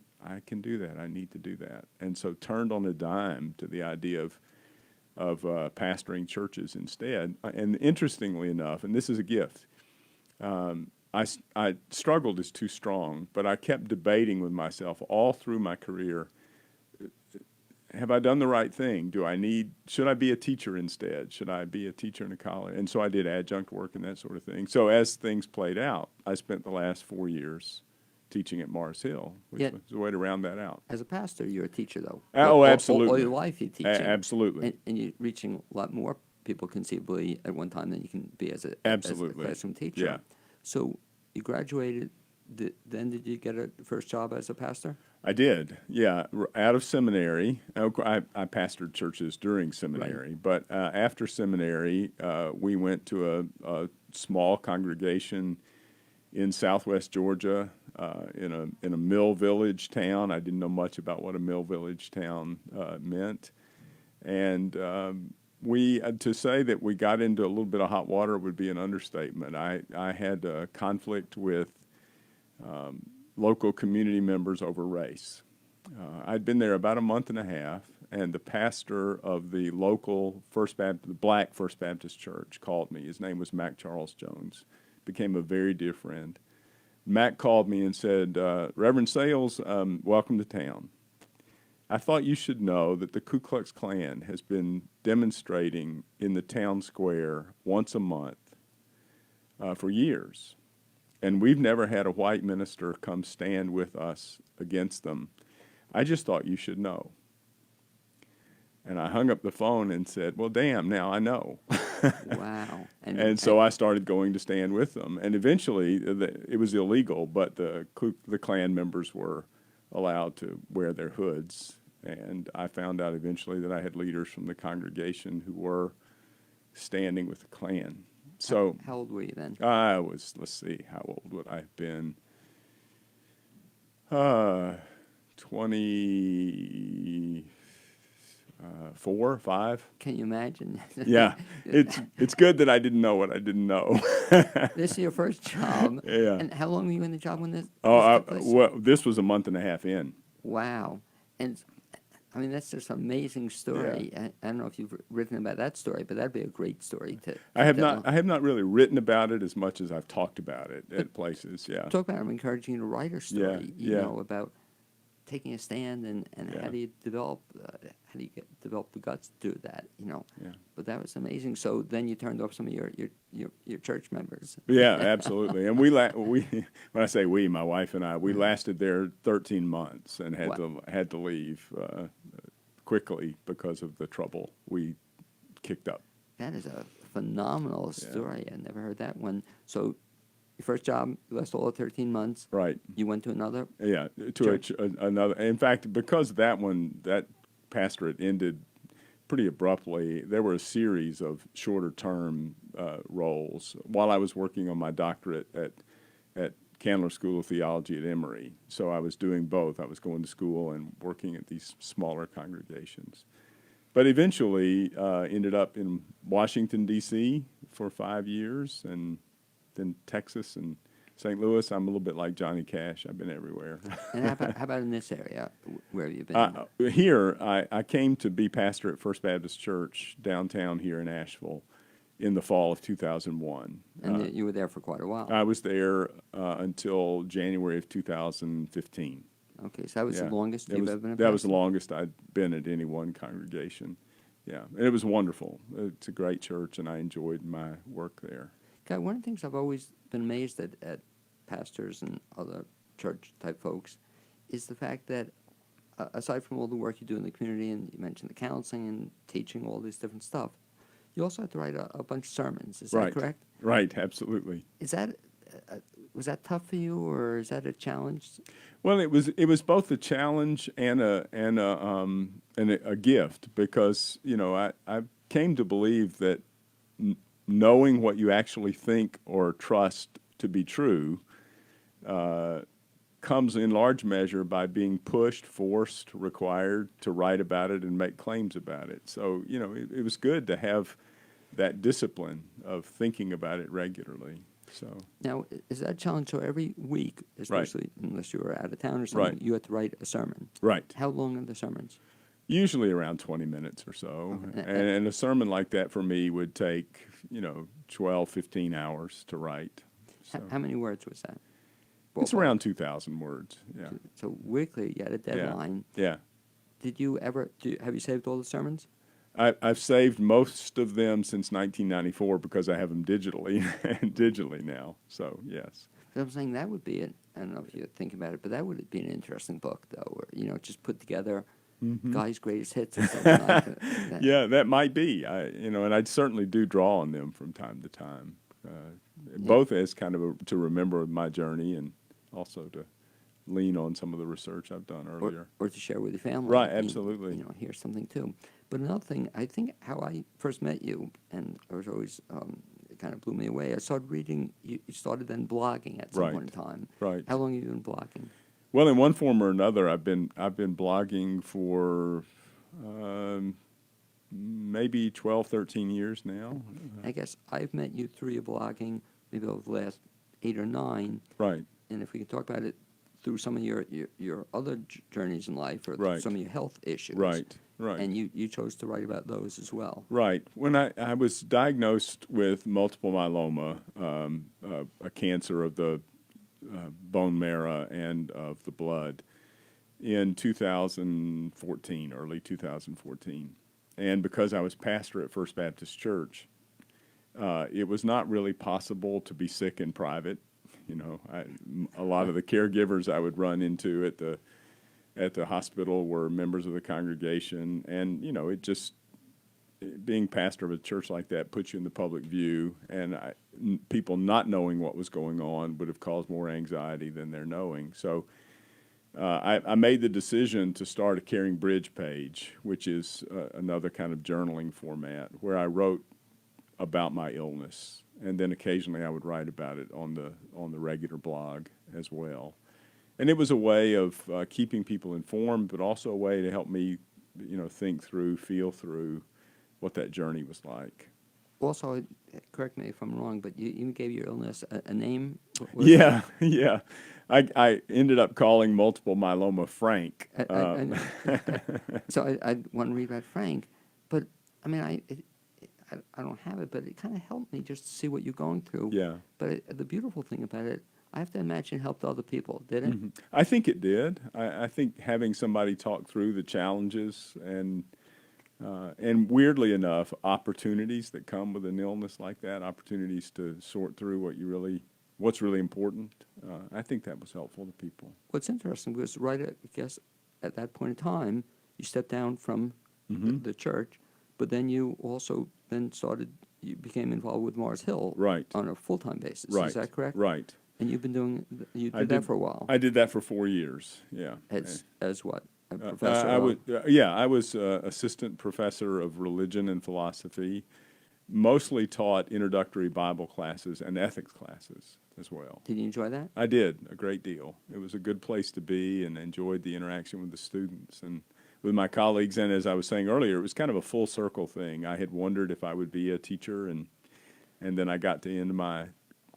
can do that. I need to do that. And so turned on a dime to the idea of pastoring churches instead. And interestingly enough, and this is a gift, I struggled is too strong, but I kept debating with myself all through my career. have I done the right thing? Should I be a teacher instead? Should I be a teacher in a college? And so I did adjunct work and that sort of thing. So as things played out, I spent the last 4 years teaching at Mars Hill, which Yeah. was a way to round that out. As a pastor, you're a teacher, though. Oh, absolutely. All your life you're teaching. Absolutely. And you're reaching a lot more people conceivably at one time than you can be as a Absolutely. classroom teacher. Yeah. So you graduated. Then did you get a first job as a pastor? I did, yeah. Out of seminary, I pastored churches during seminary, but after seminary, we went to a small congregation in southwest Georgia, in a mill village town. I didn't know much about what a mill village town meant, and to say that we got into a little bit of hot water would be an understatement. I had a conflict with local community members over race. I'd been there about a month and a half, and the pastor of the local Black First Baptist Church called me. His name was Mac Charles Jones. Became a very dear friend. Mac called me and said, Reverend Sayles, welcome to town. I thought you should know that the Ku Klux Klan has been demonstrating in the town square once a month for years. And we've never had a white minister come stand with us against them. I just thought you should know. And I hung up the phone and said, well, damn, now I know. Wow. And so I started going to stand with them. And eventually, it was illegal, but the Klan members were allowed to wear their hoods. And I found out eventually that I had leaders from the congregation who were standing with the Klan. So how old were you then? I was, let's see, how old would I have been? 24, 5. Can you imagine? Yeah, it's good that I didn't know what I didn't know. This is your first job. Yeah. And how long were you in the job when this Oh, took place? well, this was a month and a half in. Wow. And I mean, that's just an amazing story. Yeah. I don't know if you've written about that story, but that'd be a great story to I have tell. not. I have not really written about it as much as I've talked about it at places. Yeah. Talk about it. I'm encouraging you to write a story, you yeah. know, about taking a stand and Yeah. how do you develop the guts to do that, you know. Yeah. But that was amazing. So then you turned off some of your church members. Yeah, absolutely. And we when I say we, my wife and I, we lasted there 13 months and had to leave quickly because of the trouble we kicked up. That is a phenomenal story. I never heard that one. So your first job, you lasted all 13 months. Right. You went to another? Yeah, to another. In fact, because that pastorate ended pretty abruptly, there were a series of shorter term roles while I was working on my doctorate at Candler School of Theology at Emory. So I was doing both. I was going to school and working at these smaller congregations. But eventually ended up in Washington, D.C. for 5 years, and then Texas and St. Louis. I'm a little bit like Johnny Cash. I've been everywhere. And how about in this area? Where have you been? Here, I came to be pastor at First Baptist Church downtown here in Asheville in the fall of 2001. And you were there for quite a while. I was there until January of 2015. Okay, so that was the longest you've ever been a That was pastor? the longest I'd been at any one congregation. Yeah, and it was wonderful. It's a great church, and I enjoyed my work there. God, one of the things I've always been amazed at pastors and other church-type folks is the fact that aside from all the work you do in the community, and you mentioned the counseling and teaching, all this different stuff, you also have to write a bunch of sermons. Is that correct? Right, absolutely. Is that was that tough for you, or is that a challenge? Well, it was both a challenge and a gift, because I came to believe that knowing what you actually think or trust to be true comes in large measure by being pushed, forced, required to write about it and make claims about it. So, it was good to have that discipline of thinking about it regularly. So Now, is that a challenge? So every week, especially unless you were out of town or something, Right. you had to write a sermon. Right. How long are the sermons? Usually around 20 minutes or so. Okay. And a sermon like that for me would take, 12, 15 hours to write. So How many words was that? it's Ballpark. around 2,000 words. Yeah. So weekly, you had a deadline. Yeah. did you ever have you saved all the sermons? I've saved most of them since 1994 because I have them digitally now. So yes. I'm saying that would be it. I don't know if you think about it, but that would be an interesting book, though, where just put together guys' greatest hits or something like that. Yeah, that might be. And I certainly do draw on them from time to time, both as kind of to remember my journey and also to lean on some of the research I've done earlier. Or to share with your family. Right, and, absolutely. Hear something too. But another thing, I think how I first met you, and I was always it kind of blew me away. I started reading. You started then blogging at some Right. point in time. Right. How long have you been blogging? Well, in one form or another, I've been blogging for maybe 12, 13 years now. I guess I've met you through your blogging maybe over the last 8 or 9. Right. And if we can talk about it through some of your other journeys in life or Right. some of your health issues. Right. Right. And you chose to write about those as well. Right. When I was diagnosed with multiple myeloma, a cancer of the bone marrow and of the blood, in 2014, early 2014. And because I was pastor at First Baptist Church, it was not really possible to be sick in private. A lot of the caregivers I would run into at the hospital were members of the congregation, and being pastor of a church like that puts you in the public view, and people not knowing what was going on would have caused more anxiety than their knowing. So I made the decision to start a Caring Bridge page, which is another kind of journaling format where I wrote about my illness, and then occasionally I would write about it on the regular blog as well. And it was a way of keeping people informed, but also a way to help me, think through, feel through what that journey was like. Also, correct me if I'm wrong, but you even gave your illness a name? Yeah. I ended up calling multiple myeloma Frank. I know. So I want to read about Frank, but I mean, I don't have it, but it kind of helped me just to see what you're going through. Yeah. But the beautiful thing about it, I have to imagine it helped other people, did it? Mm-hmm. I think it did. I think having somebody talk through the challenges and weirdly enough, opportunities that come with an illness like that, opportunities to sort through what's really important, I think that was helpful to people. What's interesting was at that point in time, you stepped down from the church, but then you also you became involved with Mars Hill Right. on a full-time basis. Right. Is that correct? Right. And you did that for a while. I did that for 4 years, yeah. As what? A professor? I was assistant professor of religion and philosophy, mostly taught introductory Bible classes and ethics classes as well. Did you enjoy that? I did, a great deal. It was a good place to be and enjoyed the interaction with the students and with my colleagues. And as I was saying earlier, it was kind of a full circle thing. I had wondered if I would be a teacher, and then I got to end my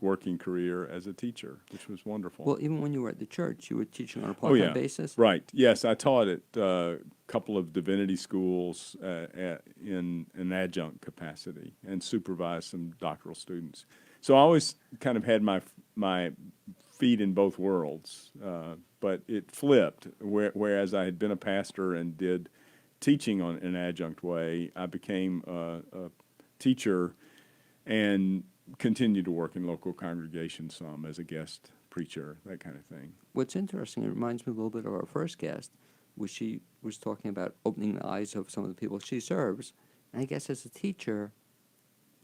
working career as a teacher, which was wonderful. Well, even when you were at the church, you were teaching on a part-time basis? Right. Yes, I taught at a couple of divinity schools in an adjunct capacity and supervised some doctoral students. So I always kind of had my feet in both worlds, but it flipped. Whereas I had been a pastor and did teaching on an adjunct way, I became a teacher and continued to work in local congregations some as a guest preacher, that kind of thing. What's interesting, it reminds me a little bit of our first guest, which she was talking about opening the eyes of some of the people she serves. And I guess as a teacher,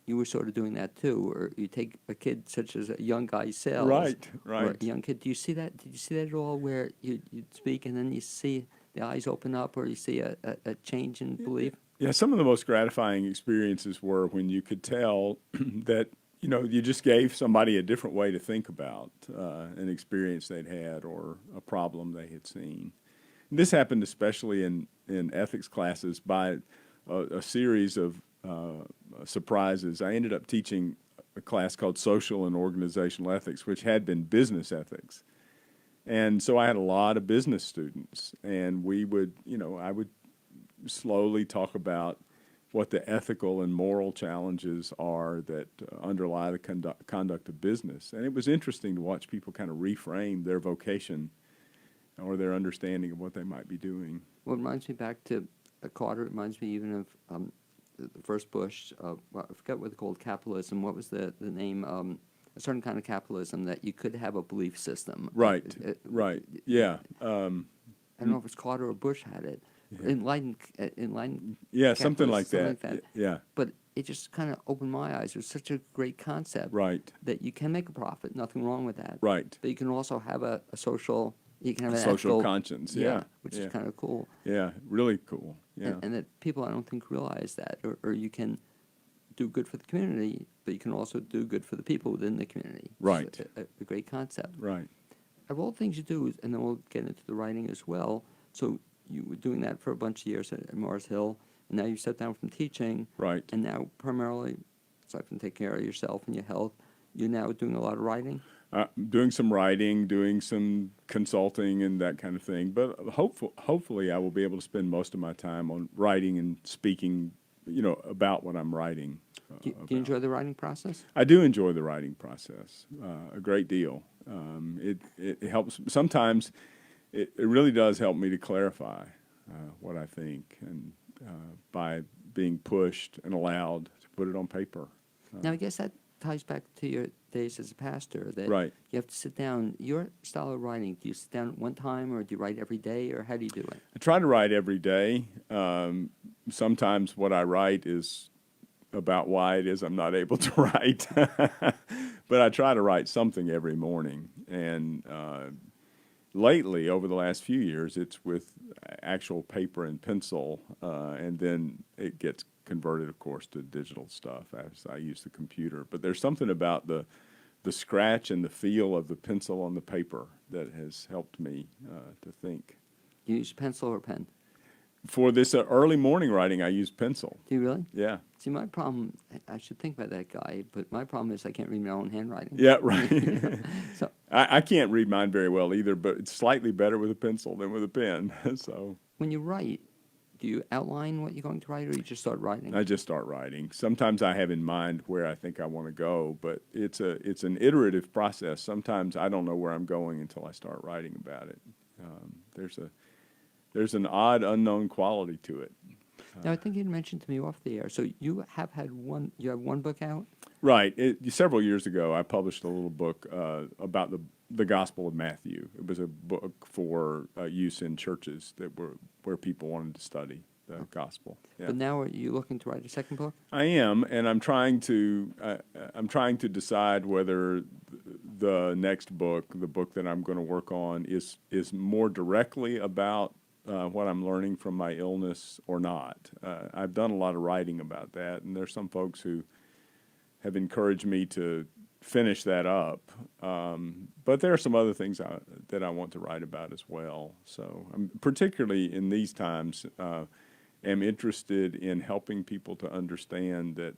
you were sort of doing that too, or you take a kid such as a young guy, Sayles. Right. Or a young kid. Do you see that? Did you see that at all, where you speak and then you see the eyes open up, or you see a change in belief? Yeah, some of the most gratifying experiences were when you could tell that you just gave somebody a different way to think about an experience they'd had or a problem they had seen. And this happened especially in ethics classes by a series of surprises. I ended up teaching a class called Social and Organizational Ethics, which had been business ethics. And so I had a lot of business students, and I would slowly talk about what the ethical and moral challenges are that underlie the conduct of business. And it was interesting to watch people kind of reframe their vocation or their understanding of what they might be doing. Well, it reminds me back to Carter. It reminds me even of the first Bush. Well, I forget what they called capitalism. What was the name? A certain kind of capitalism that you could have a belief system. Right, right, yeah. I don't know if it's Carter or Bush had it. Enlightened. Yeah, something like capitalism, that. Yeah, But it just kind of opened my eyes. It was such a great concept. right, That you can make a profit. Nothing wrong with that. right. But you can also have a social. You can have an Social ethical, conscience, yeah, which yeah. is kind of cool. Yeah, really cool. Yeah, And that people I don't think realize that, or you can do good for the community, but you can also do good for the people within the community. Right. It's a great concept. right. Of all the things you do, and then we'll get into the writing as well. So you were doing that for a bunch of years at Mars Hill, and now you stepped down from teaching. Right. And now primarily, aside from taking care of yourself and your health, you're now doing a lot of writing. Doing some writing, doing some consulting and that kind of thing. But hopefully I will be able to spend most of my time on writing and speaking, about what I'm writing. Do you enjoy the writing process? I do enjoy the writing process a great deal. It helps. Sometimes it really does help me to clarify what I think, and by being pushed and allowed to put it on paper. Now, I guess that ties back to your days as a pastor, that Right. you have to sit down. Your style of writing, do you sit down at one time, or do you write every day, or how do you do it? I try to write every day. Sometimes what I write is about why it is I'm not able to write. But I try to write something every morning. And lately, over the last few years, it's with actual paper and pencil, and then it gets converted, of course, to digital stuff as I use the computer. But there's something about the scratch and the feel of the pencil on the paper that has helped me to think. Do you use pencil or pen? For this early morning writing, I use pencil. Do you really? Yeah. See, my problem, I should think about that guy, but my problem is I can't read my own handwriting. Yeah, right. So, I can't read mine very well either, but it's slightly better with a pencil than with a pen. So when you write, do you outline what you're going to write, or you just start writing? I just start writing. Sometimes I have in mind where I think I want to go, but it's an iterative process. Sometimes I don't know where I'm going until I start writing about it. There's an odd, unknown quality to it. Now, I think you mentioned to me off the air, so you have one book out? Right. Several years ago, I published a little book about the Gospel of Matthew. It was a book for use in churches where people wanted to study the Gospel. Yeah. But now are you looking to write a second book? I am, and I'm trying to decide whether the next book, the book that I'm going to work on, is more directly about what I'm learning from my illness or not. I've done a lot of writing about that, and there's some folks who have encouraged me to finish that up. But there are some other things that I want to write about as well. So I'm particularly in these times am interested in helping people to understand that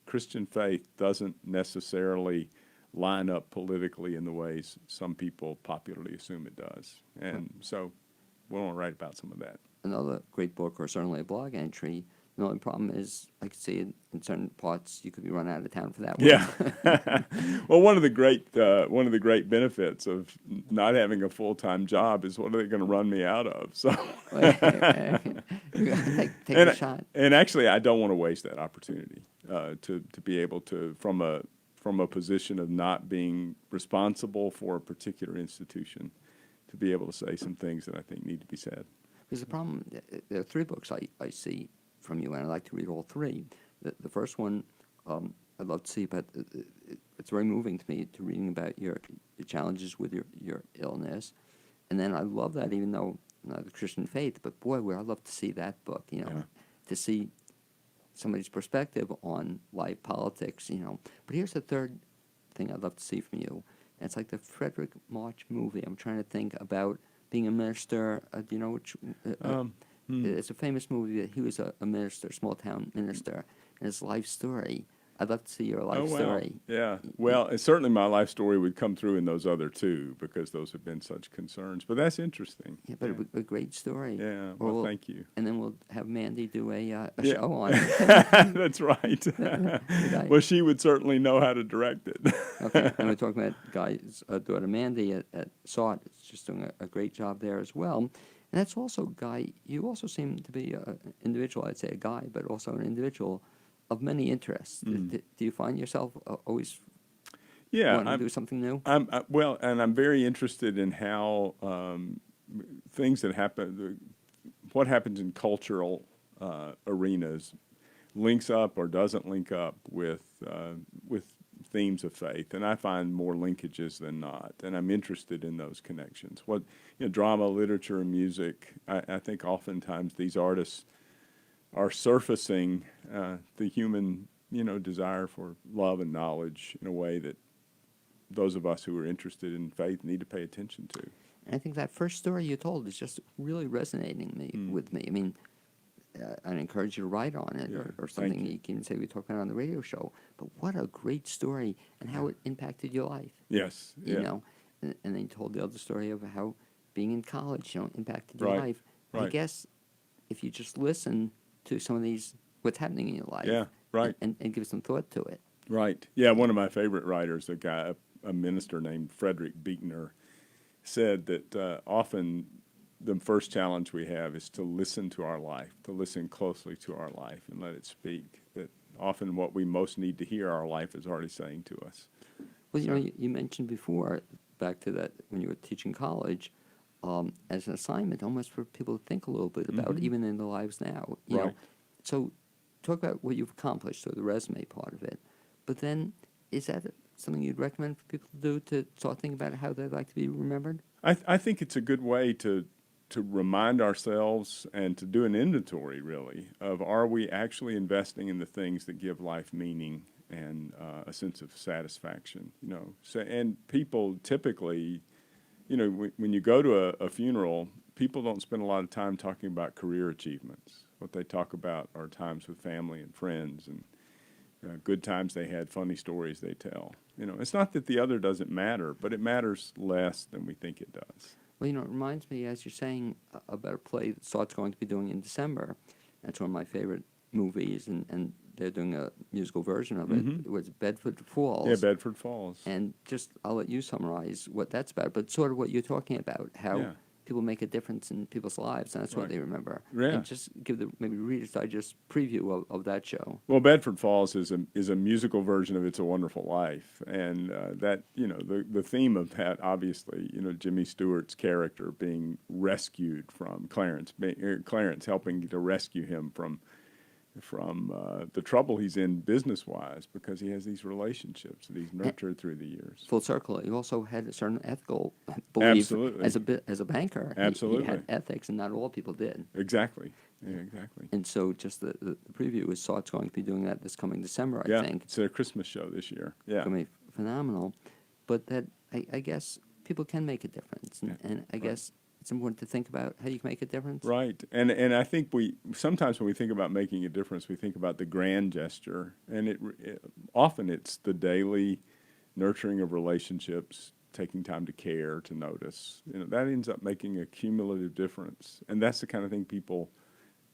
Christian faith doesn't necessarily line up politically in the ways some people popularly assume it does. And so we want to write about some of that. Another great book, or certainly a blog entry. The only problem is, I could see in certain parts you could be run out of town for that one. Yeah. Well, one of the great benefits of not having a full-time job is what are they going to run me out of? So take a shot. And actually, I don't want to waste that opportunity to be able to, from a position of not being responsible for a particular institution, to be able to say some things that I think need to be said. Because the problem, there are three books I see from you, and I'd like to read all three. The first one, I'd love to see, but it's very moving to me, to reading about your challenges with your illness. And then I love that, even though not the Christian faith, but boy, would I love to see that book, to see somebody's perspective on life, politics, But here's the third thing I'd love to see from you. And it's like the Frederick March movie. I'm trying to think about being a minister. Do you know which? It's a famous movie that he was a minister, small town minister, and his life story. I'd love to see your life story. Yeah. Well, certainly my life story would come through in those other two, because those have been such concerns. But that's interesting. Yeah, but a great story. Yeah. Well, thank you. And then we'll have Mandy do a show on it. That's right. Well, she would certainly know how to direct it. Okay. And we're talking about Guy's daughter Mandy at SART. It's just doing a great job there as well. And that's also, Guy, you also seem to be an individual, I'd say a guy, but also an individual of many interests. Do you find yourself always Yeah, wanting to do something new? well, and I'm very interested in how things that happen, what happens in cultural arenas, links up or doesn't link up with themes of faith, and I find more linkages than not, and I'm interested in those connections. What drama, literature, and music. I think oftentimes these artists are surfacing the human desire for love and knowledge in a way that those of us who are interested in faith need to pay attention to. And I think that first story you told is just really resonating with me. I mean, I'd encourage you to write on it or something thank you. you can say we talk about on the radio show. But what a great story and how it impacted your life. Yes, You know, and then you told the other story of how being in college, impacted your Right, life. I right. guess if you just listen to some of these, what's happening in your life, Yeah, right. and give some thought to it. Right. Yeah, one of my favorite writers, a minister named Frederick Buechner, said that often the first challenge we have is to listen to our life, to listen closely to our life and let it speak. That often what we most need to hear, our life is already saying to us. Well, you mentioned before, back to that when you were teaching college, as an assignment, almost for people to think a little bit about, even in their lives now. You know, Right. so talk about what you've accomplished, so the resume part of it. But then, is that something you'd recommend for people to do to start thinking about how they'd like to be remembered? I think it's a good way to remind ourselves and to do an inventory, really, of are we actually investing in the things that give life meaning and a sense of satisfaction, So, and people typically, when you go to a funeral, people don't spend a lot of time talking about career achievements. What they talk about are times with family and friends and good times they had, funny stories they tell. It's not that the other doesn't matter, but it matters less than we think it does. Well, it reminds me, as you're saying, about a play that Sart's going to be doing in December. That's one of my favorite movies, and they're doing a musical version of it. It was Bedford Falls. Yeah, Bedford Falls. And just, I'll let you summarize what that's about, but sort of what you're talking about, how Yeah. people make a difference in people's lives, and that's what Right. they remember. Yeah. And just give the maybe Reader's Digest preview of that show. Well, Bedford Falls is a musical version of It's a Wonderful Life, and that the theme of that, obviously, Jimmy Stewart's character being rescued from Clarence helping to rescue him from the trouble he's in business-wise because he has these relationships that he's nurtured through the years. Full circle. He also had a certain ethical belief Absolutely. as a banker. Absolutely. He had ethics, and not all people did. Exactly. Yeah, exactly. And so, just the preview is Sart's going to be doing that this coming December, I Yeah, think. it's their Christmas show this year. Yeah. Going to be phenomenal. But that I guess people can make a difference, and I guess it's important to think about how you can make a difference. Right, and I think sometimes when we think about making a difference, we think about the grand gesture, and often it's the daily nurturing of relationships, taking time to care, to notice. That ends up making a cumulative difference, and that's the kind of thing people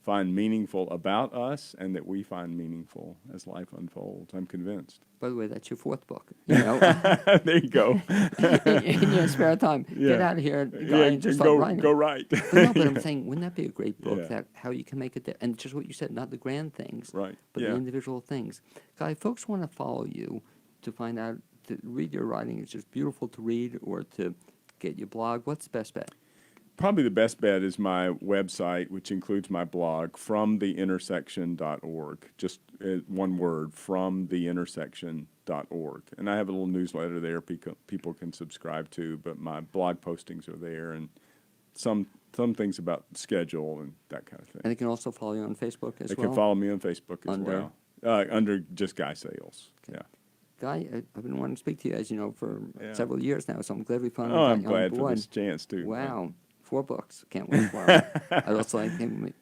find meaningful about us, and that we find meaningful as life unfolds. I'm convinced. By the way, that's your fourth book. There you go. In your spare time, get out of here, Guy, and just start writing. Go write. But no, but I'm saying, wouldn't that be a great book? Yeah. That how you can make it, and just what you said, not the grand things, Right, but yeah. the individual things. Guy, folks want to follow you to find out, to read your writing. It's just beautiful to read, or to get your blog. What's the best bet? Probably the best bet is my website, which includes my blog, fromtheintersection.org. Just one word, fromtheintersection.org. And I have a little newsletter there people can subscribe to, but my blog postings are there, and some things about schedule and that kind of thing. And they can also follow you on Facebook as They well. can follow me on Facebook as Under? well. Under just Guy Sayles. Okay. Yeah. Guy, I've been wanting to speak to you, as you know, for Yeah. several years now, so I'm glad we finally Oh, got I'm you on glad for board. this chance, too. Wow, 4 books. Can't wait for it. I'd also like to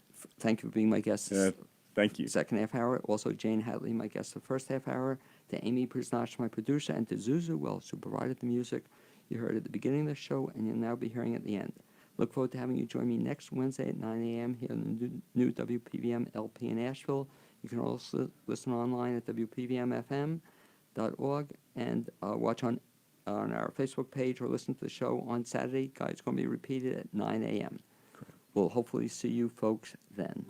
thank you for being my guest Yeah, thank you. second half hour. Also, Jane Hatley, my guest the first half hour. To Amy Prisnash, my producer, and to Zuzu Wells, who provided the music you heard at the beginning of the show, and you'll now be hearing at the end. Look forward to having you join me next Wednesday at 9 a.m. here on the new WPVM LP in Asheville. You can also listen online at WPVMFM.org and watch on our Facebook page or listen to the show on Saturday. Guys, it's going to be repeated at 9 a.m. We'll hopefully see you folks then.